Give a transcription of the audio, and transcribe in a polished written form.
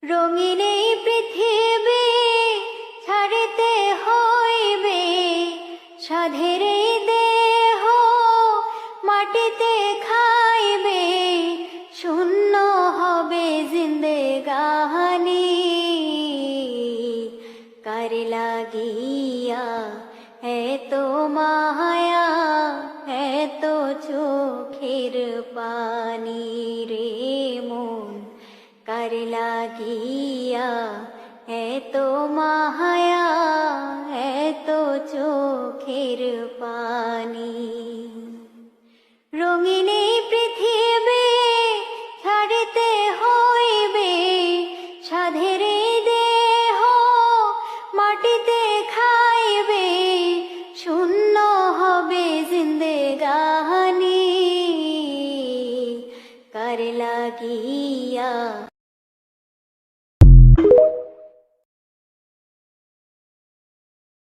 রঙিন এই পৃথিবী ছাড়িতে হইবে, সাধের এই দেহ মাটিতে খাইবে, শূন্য হবে জিন্দেগানি। কার লাগিয়া এত মায়া, এত চোখের পানি রে মন, কার লাগিয়া এত মায়া, এত চোখের পানি।